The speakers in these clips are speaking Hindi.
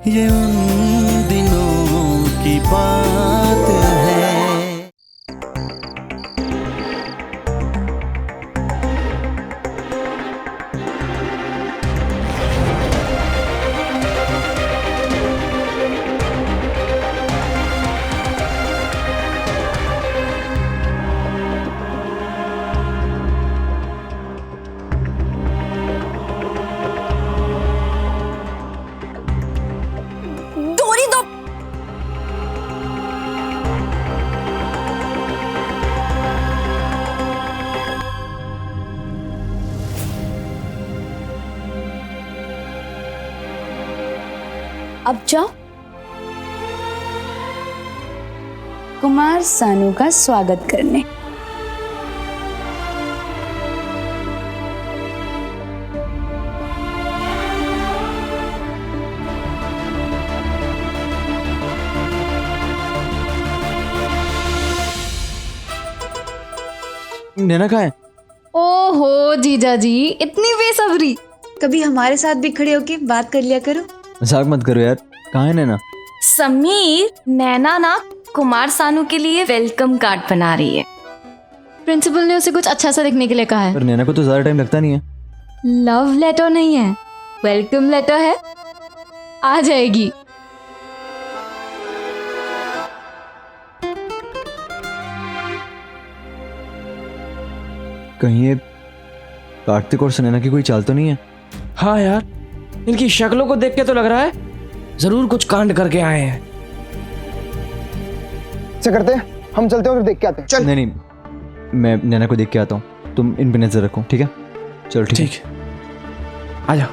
ये उन दिनों की बात है। डोरी दो। अब जाओ कुमार सानू का स्वागत करने। नैना कहाँ है? ओहो जीजा जी, इतनी बेसब्री। कभी हमारे साथ भी खड़े होके बात कर लिया करो। मजाक मत करो यार, कहाँ है नैना? समीर, नैना ना कुमार सानू के लिए वेलकम कार्ड बना रही है। प्रिंसिपल ने उसे कुछ अच्छा सा लिखने के लिए कहा है। पर नैना को तो ज्यादा टाइम लगता नहीं है। लव लेटर नहीं है, वेलकम लेटर है, आ जाएगी। कहीं ये कार्तिक और सुनैना की कोई चाल तो नहीं है? हाँ यार, इनकी शक्लों को देख के तो लग रहा है जरूर कुछ कांड करके आए हैं। ऐसा करते हैं, हम चलते हैं और देख के आते हैं। चल। नहीं नहीं, मैं नैना को देख के आता हूँ, तुम इन पे नजर रखो, ठीक है? चलो ठीक है। ठीक, आ जाओ।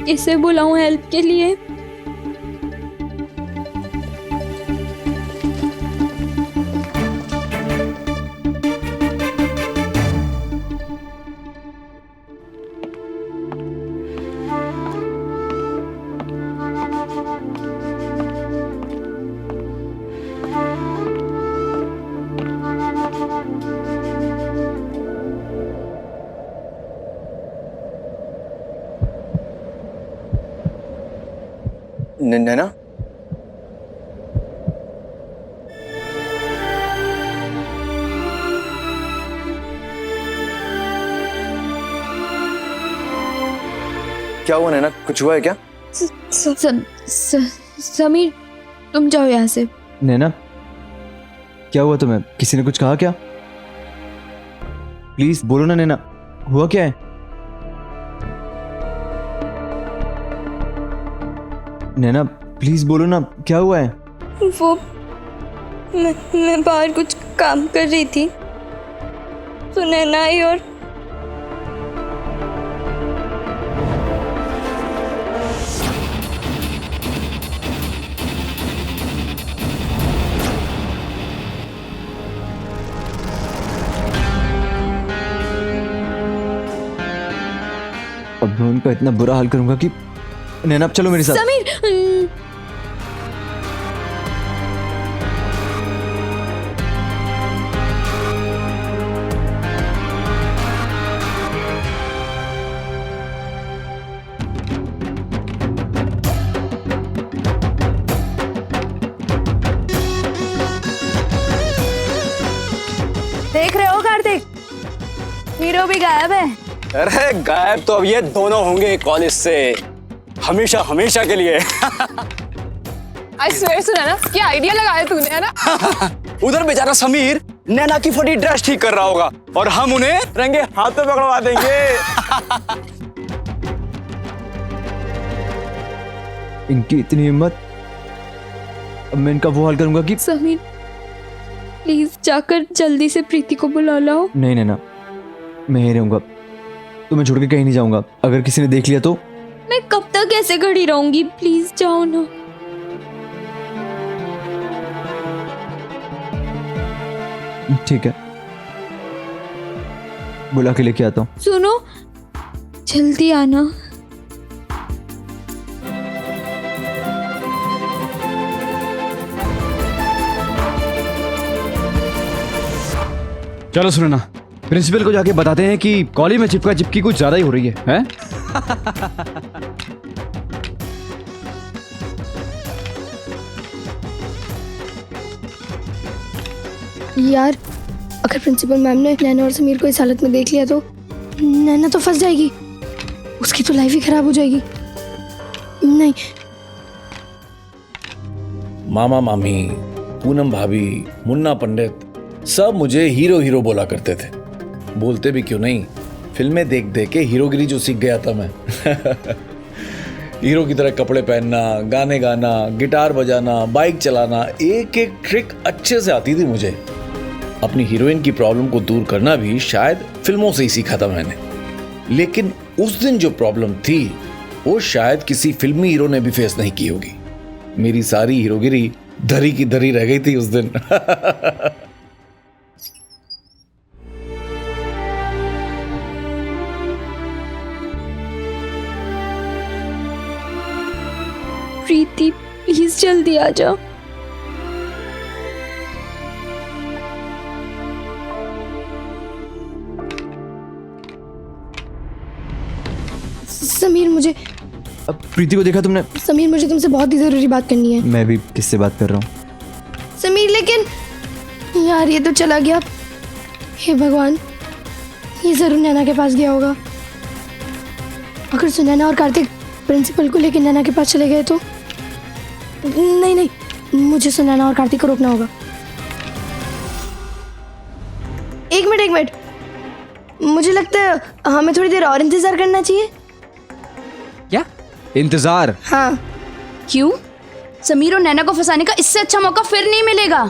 किसे बुलाऊं हेल्प के लिए? नैना, क्या हुआ नैना? कुछ हुआ है क्या? समीर, तुम जाओ यहाँ से। नैना, क्या हुआ तुम्हें? किसी ने कुछ कहा क्या? प्लीज बोलो ना नैना, हुआ क्या है? नैना प्लीज बोलो ना, क्या हुआ है? वो मैं बाहर कुछ काम कर रही थी तो नैना आई और अब मैं उनका इतना बुरा हाल करूंगा कि नैना, अब चलो मेरे साथ। समीर, देख रहे हो कार्तिक, हीरो भी गायब है। अरे गायब तो अब ये दोनों होंगे कॉलेज से, हमेशा हमेशा के लिए। आई स्वेयर सुना ना, क्या आइडिया लगाया तूने, है ना? उधर बेचारा समीर नैना की फटी ड्रेस ठीक कर रहा होगा और हम उन्हें रंगे हाथों पकड़वा देंगे। इनकी इतनी हिम्मत, अब मैं इनका वो हाल करूंगा कि समीर प्लीज जाकर जल्दी से प्रीति को बुला लाओ। नहीं नैना, मैं यहीं रहूंगा, तुम्हें छोड़ के कहीं नहीं जाऊंगा। अगर किसी ने देख लिया तो? मैं कब तक ऐसे खड़ी रहूंगी, प्लीज जाओ ना। ठीक है, बुला के लेके आता हूँ। सुनो, जल्दी आना। चलो सुनना, प्रिंसिपल को जाके बताते हैं कि कॉलेज में चिपका चिपकी कुछ ज्यादा ही हो रही है, हैं? यार अगर प्रिंसिपल मैम ने नैना और समीर को इस हालत में देख लिया तो नैना तो फंस जाएगी, उसकी तो लाइफ ही खराब हो जाएगी। नहीं, मामा मामी, पूनम भाभी, मुन्ना पंडित सब मुझे हीरो हीरो बोला करते थे। बोलते भी क्यों नहीं, फिल्में देख देख के हीरोगिरी जो सीख गया था मैं। हीरो की तरह कपड़े पहनना, गाने गाना, गिटार बजाना, बाइक चलाना, एक एक ट्रिक अच्छे से आती थी मुझे। अपनी हीरोइन की प्रॉब्लम को दूर करना भी शायद फिल्मों से ही सीखा था मैंने। लेकिन उस दिन जो प्रॉब्लम थी वो शायद किसी फिल्मी हीरो ने भी फेस नहीं की होगी। मेरी सारी हीरोगिरी धरी की धरी रह गई थी उस दिन। प्रीति प्लीज जल्दी आ जाओ। समीर मुझे अब प्रीति को देखा तुमने? समीर मुझे तुमसे बहुत ही जरूरी बात करनी है। मैं भी किससे बात कर रहा हूँ? समीर लेकिन यार ये तो चला गया। हे भगवान, ये जरूर नैना के पास गया होगा। अगर सुनैना और कार्तिक प्रिंसिपल को लेकर नैना के पास चले गए तो नहीं नहीं, मुझे सुनैना और कार्तिक को रोकना होगा। एक मिनट, मुझे लगता है हमें थोड़ी देर और इंतजार करना चाहिए। क्या इंतजार? हाँ। क्यों? समीर और नैना को फंसाने का इससे अच्छा मौका फिर नहीं मिलेगा।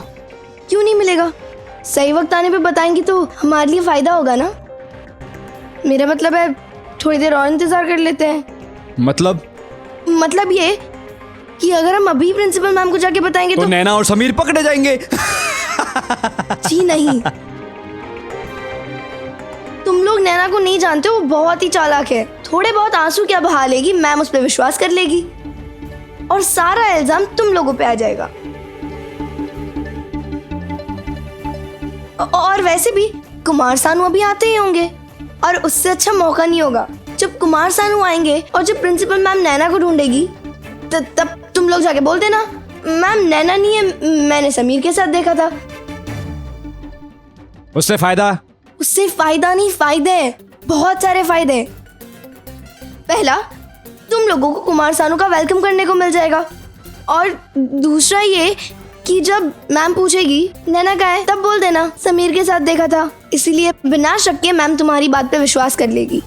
क्यों नहीं मिलेगा? सही वक्त आने पे बताएंगी तो हमारे लिए फायदा होगा ना। मेरा मतलब है थोड़ी देर और इंतजार कर लेते हैं। मतलब ये कि अगर हम अभी प्रिंसिपल मैम को जाके बताएंगे तो नैना और समीर पकड़े जाएंगे। जी नहीं, तुम लोग नैना को नहीं जानते, वो बहुत ही चालाक है। थोड़े बहुत आंसू क्या बहा लेगी, मैम उस पर विश्वास कर लेगी और सारा इल्जाम तुम लोगों पे आ जाएगा। और वैसे भी कुमार सानू अभी आते ही होंगे और उससे अच्छा मौका नहीं होगा। जब कुमार सानू आएंगे और जब प्रिंसिपल मैम नैना को ढूंढेगी तब तुम लोग जाके बोल देना मैम नैना नहीं है, मैंने समीर के साथ देखा था। उससे फायदा नहीं, फायदे, बहुत सारे फायदे। पहला, तुम लोगों को कुमार सानू का वेलकम करने को मिल जाएगा और दूसरा ये कि जब मैम पूछेगी नैना कहाँ है, तब बोल देना समीर के साथ देखा था। इसीलिए बिना शक के मैम तुम्हारी बात पे विश्वास कर लेगी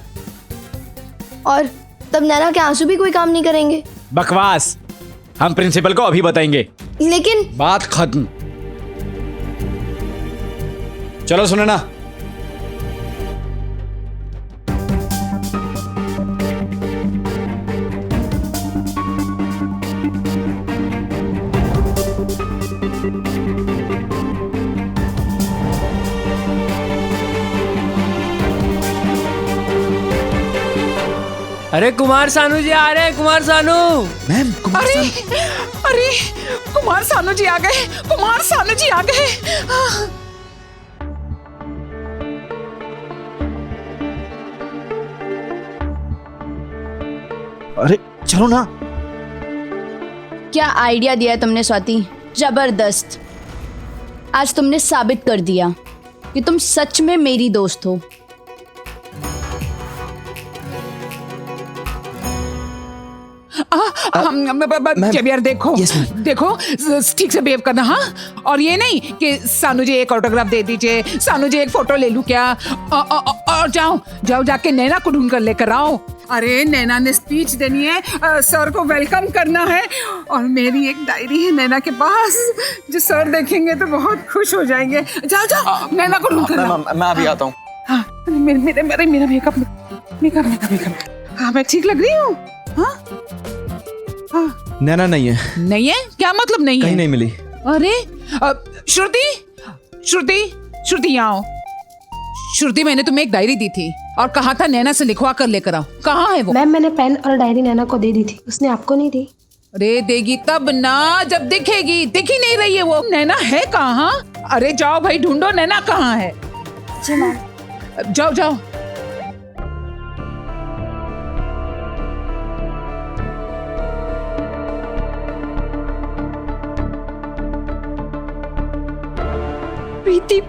और तब नैना के आंसू भी कोई काम नहीं करेंगे। बकवास, हम प्रिंसिपल को अभी बताएंगे। लेकिन बात खत्म। चलो सुनैना। अरे कुमार सानू जी आ रहे हैं, कुमार सानू। मैम, अरे कुमार सानू जी आ गए, कुमार सानू जी आ गए। अरे चलो ना। क्या आइडिया दिया है तुमने स्वाति, जबरदस्त। आज तुमने साबित कर दिया कि तुम सच में मेरी दोस्त हो। जब यार देखो ठीक से बिहेव करना। हाँ, और ये नहीं कि सानू जी एक ऑटोग्राफ दे दीजिए, सानू जी एक फोटो ले लूं क्या, और जाओ जाके नैना को ढूंढ कर लेकर आओ। अरे नैना ने स्पीच देनी है, सर को वेलकम करना है और मेरी एक डायरी है नैना के पास जो सर देखेंगे तो बहुत खुश हो जाएंगे। जाओ नैना को ढूंढ कर लाओ। मैं अभी आता हूँ। हाँ, मेरा मेकअप। हाँ, मैं ठीक लग रही हूँ। हाँ, नैना नहीं है। नहीं है? क्या मतलब नहीं कहीं है? नहीं मिली। अरे श्रुति यहाँ आओ। श्रुति, मैंने तुम्हें एक डायरी दी थी और कहा था नैना से लिखवा कर लेकर आओ। कहाँ है वो? मैम, मैंने पेन और डायरी नैना को दे दी थी, उसने आपको नहीं दी। अरे देगी तब ना जब दिखेगी। दिख ही नहीं रही है वो। नैना है कहाँ? अरे जाओ भाई ढूंढो, नैना कहाँ है? जी मैम। जाओ जाओ। प्रीति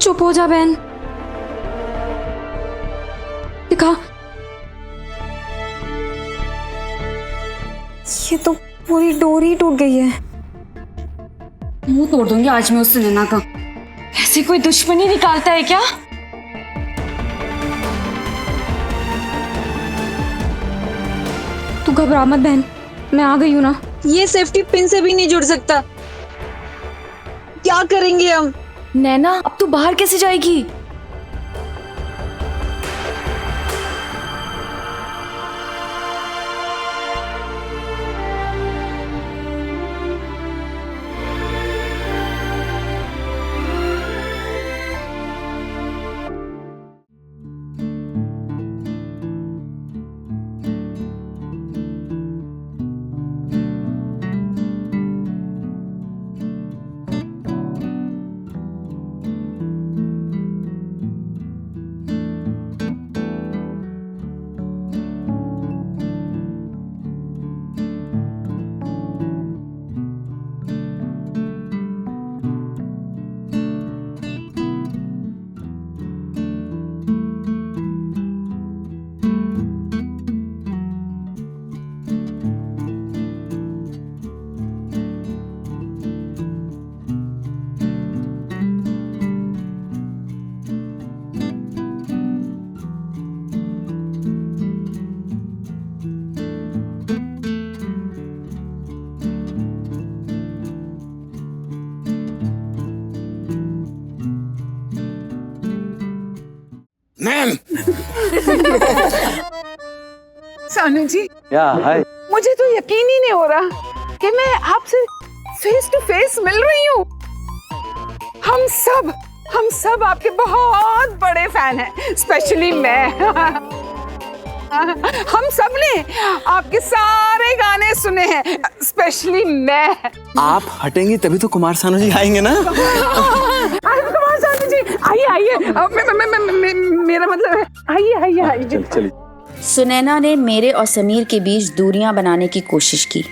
चुप हो जा बहन। दिखा, ये तो पूरी डोरी ही टूट गई है। मुंह तोड़ दूंगी आज मैं उस नैना का। ऐसी कोई दुश्मनी निकालता है क्या? तू घबरा मत बहन, मैं आ गई हूं ना। ये सेफ्टी पिन से भी नहीं जुड़ सकता। क्या करेंगे हम? नैना अब तू बाहर कैसे जाएगी? मैम। सानू जी, या हाय। मुझे तो यकीन ही नहीं हो रहा कि मैं आपसे फेस टू फेस मिल रही हूँ। हम सब आपके बहुत बड़े फैन हैं, स्पेशली मैं। हम सब ने आपके सारे गाने सुने हैं, स्पेशली मैं। आप हटेंगी तभी तो कुमार सानू जी आएंगे ना। कुमार सानू जी आइए आइए। मेरा मतलब है आइए आइए। चलिए। सुनैना ने मेरे और समीर के बीच दूरियां बनाने की कोशिश की,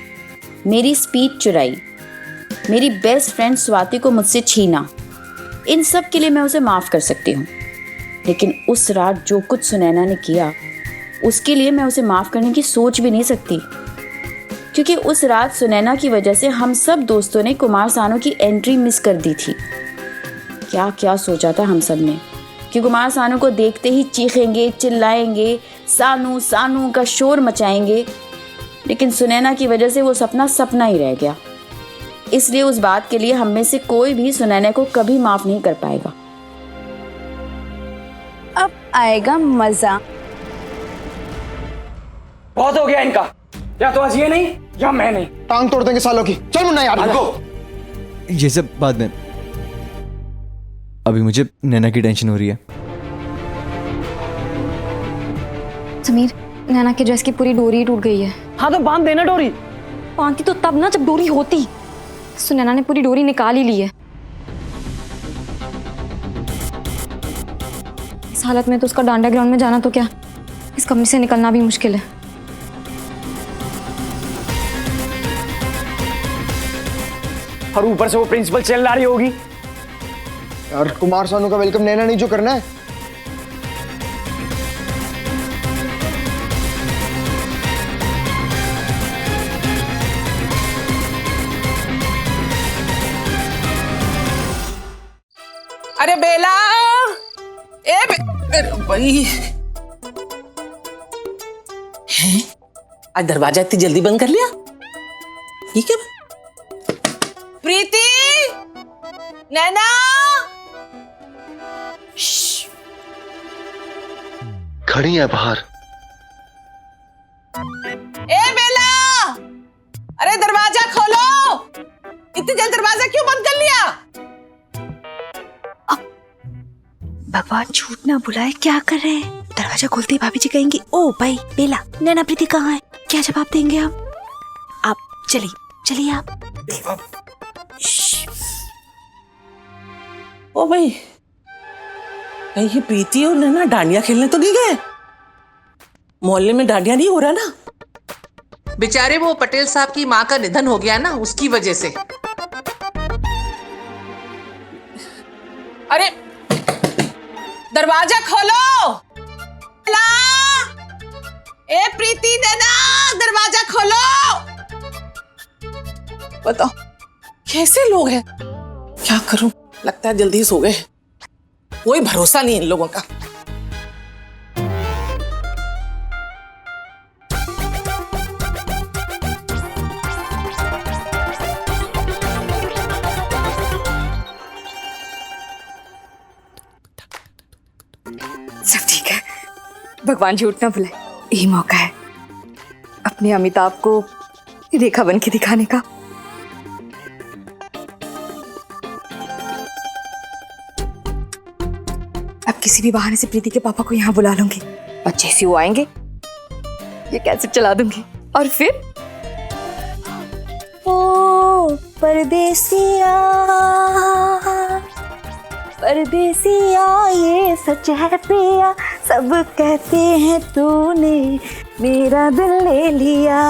मेरी स्पीच चुराई, मेरी बेस्ट फ्रेंड स्वाति को मुझसे छीना। इन सब के लिए मैं उसे माफ़ कर सकती हूँ, लेकिन उस रात जो कुछ सुनैना ने किया उसके लिए मैं उसे माफ़ करने की सोच भी नहीं सकती, क्योंकि उस रात सुनैना की वजह से हम सब दोस्तों ने कुमार सानू की एंट्री मिस कर दी थी। क्या क्या सोचा था हम सब ने कि कुमार सानू को देखते ही चीखेंगे, चिल्लाएंगे, सानू सानू का शोर मचाएंगे, लेकिन सुनैना की वजह से वो सपना सपना ही रह गया। इसलिए उस बात के लिए हम में से कोई भी सुनैना को कभी माफ़ नहीं कर पाएगा। अब आएगा मज़ा। बहुत हो गया इनका, या तो आज ये नहीं या मैं नहीं। टांग तोड़ देंगे सालों की। चल मुन्ना यार। ये सब बाद में, अभी मुझे नैना की टेंशन हो रही है। समीर, नैना के ड्रेस की पूरी डोरी टूट गई है। हाँ तो बांध देना डोरी। बांधती तो तब ना जब डोरी होती। सो नैना ने पूरी डोरी निकाल ही ली है। इस हालत में तो उसका डांडा ग्राउंड में जाना तो क्या, इस कमरे से निकलना भी मुश्किल है। और ऊपर से वो प्रिंसिपल चिल्ला रही होगी। यार कुमार सानू का वेलकम नैना नहीं जो करना है। अरे बेला, भाई आज दरवाजा इतनी जल्दी बंद कर लिया? ठीक है। प्रीति, नैना, खड़ी है बाहर। ए बेला, अरे दरवाजा खोलो। इतनी जल्द दरवाजा क्यों बंद कर लिया? भगवान झूठ ना बुलाए, क्या कर रहे हैं? दरवाजा खोलते ही भाभी जी कहेंगी, ओ भाई बेला, नैना प्रीति कहाँ है? क्या जवाब देंगे हम? आप चलिए आप। ओ भाई कहीं ये प्रीति और नैना डांडिया खेलने तो नहीं गए? मोहल्ले में डांडिया नहीं हो रहा ना? बेचारे वो पटेल साहब की माँ का निधन हो गया ना, उसकी वजह से। अरे दरवाजा खोलो। ला! ए प्रीति नैना, दरवाजा खोलो। बताओ कैसे लोग हैं? क्या करूं? लगता है जल्दी सो गए। कोई भरोसा नहीं इन लोगों का। सब ठीक है, भगवान झूठ ना बुलाए। यही मौका है अपने अमिताभ को रेखा बन के दिखाने का। अब किसी भी बहाने से प्रीति के पापा को यहाँ बुला लूंगी और जैसे वो आएंगे ये कैसेट चला दूंगी और फिर ओ परदेसिया परदेसिया ये सच है पिया, सब कहते हैं तूने मेरा दिल ले लिया।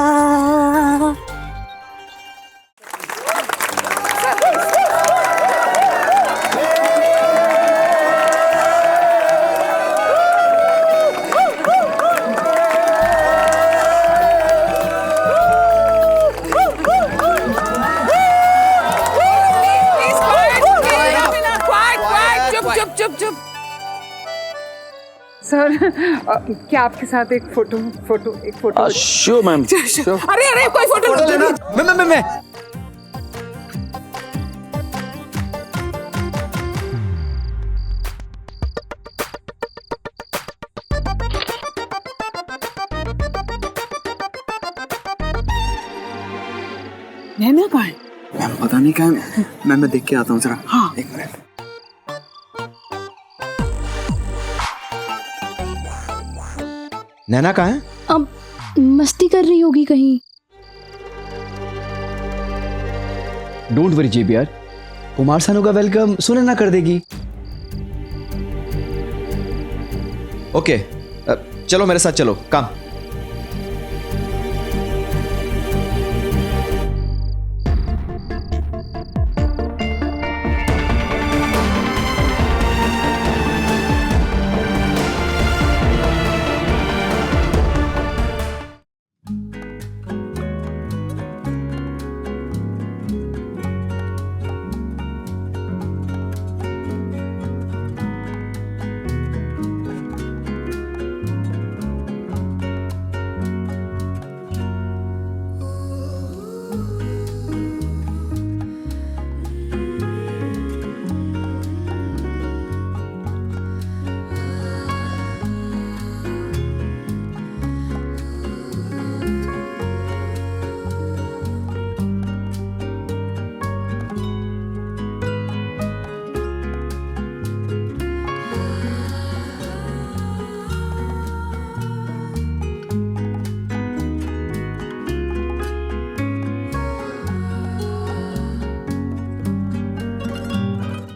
सर क्या आपके साथ एक फोटो श्योर मैम। अरे कोई फोटो लेना। मैं नैना कहाँ है? मैम पता नहीं कहाँ है। मैं देख के आता हूँ जरा। हाँ एक मिनट। नैना कहाँ है? अब मस्ती कर रही होगी कहीं। डोंट वरी जेबीआर, कुमार सानू का वेलकम सुनैना कर देगी। ओके चलो मेरे साथ चलो, काम।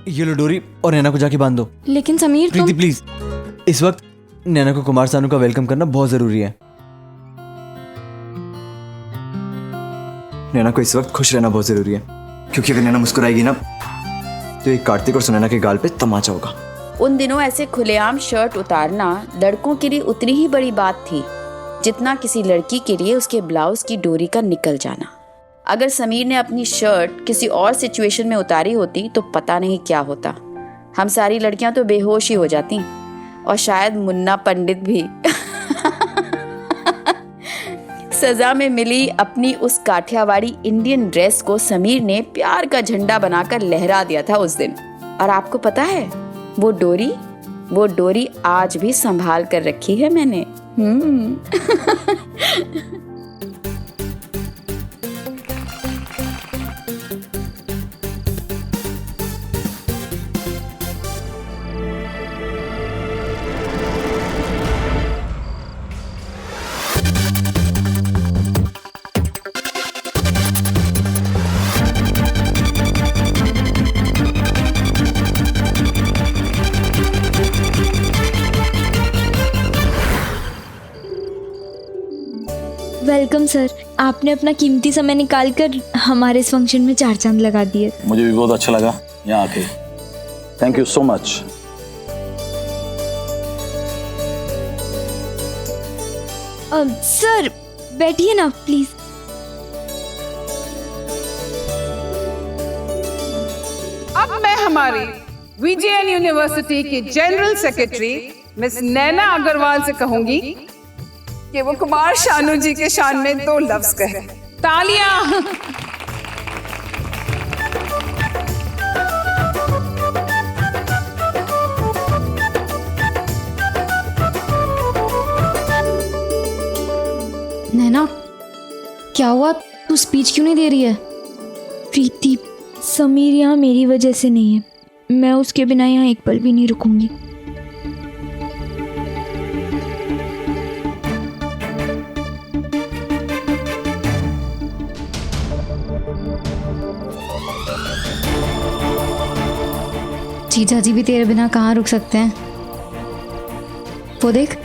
ये लो डोरी और नैना को जाके बांध दो। लेकिन समीर प्रीति प्लीज, इस वक्त नैना को कुमार सानू का वेलकम करना बहुत जरूरी है। नैना को इस वक्त खुश रहना बहुत जरूरी है, क्योंकि अगर नैना मुस्कुराएगी ना तो एक कार्तिक और सुनैना के गाल पे तमाचा होगा। उन दिनों ऐसे खुलेआम शर्ट उतारना लड़कों के लिए उतनी ही बड़ी बात थी जितना किसी लड़की के लिए उसके ब्लाउज की डोरी का निकल जाना। अगर समीर ने अपनी शर्ट किसी और सिचुएशन में उतारी होती तो पता नहीं क्या होता। हम सारी लड़कियां तो बेहोश ही हो जाती और शायद मुन्ना पंडित भी। सजा में मिली अपनी उस काठियावाड़ी इंडियन ड्रेस को समीर ने प्यार का झंडा बनाकर लहरा दिया था उस दिन। और आपको पता है वो डोरी आज भी संभाल कर रखी है मैंने। वेलकम सर, आपने अपना कीमती समय निकाल कर हमारे इस फंक्शन में 4 चांद लगा दिए। मुझे भी बहुत अच्छा लगा यहाँ आके। Thank you so much. Sir बैठिए ना प्लीज। अब मैं हमारी विजयन यूनिवर्सिटी की जनरल सेक्रेटरी मिस नैना अग्रवाल से कहूंगी कि वो कुमार शानू जी के शान में 2 लफ्ज कहे। तालियां। नैना क्या हुआ, तू स्पीच क्यों नहीं दे रही है? प्रीति, समीर यहाँ मेरी वजह से नहीं है, मैं उसके बिना यहाँ एक पल भी नहीं रुकूंगी। जीजा जी भी तेरे बिना कहाँ रुक सकते हैं? वो देख,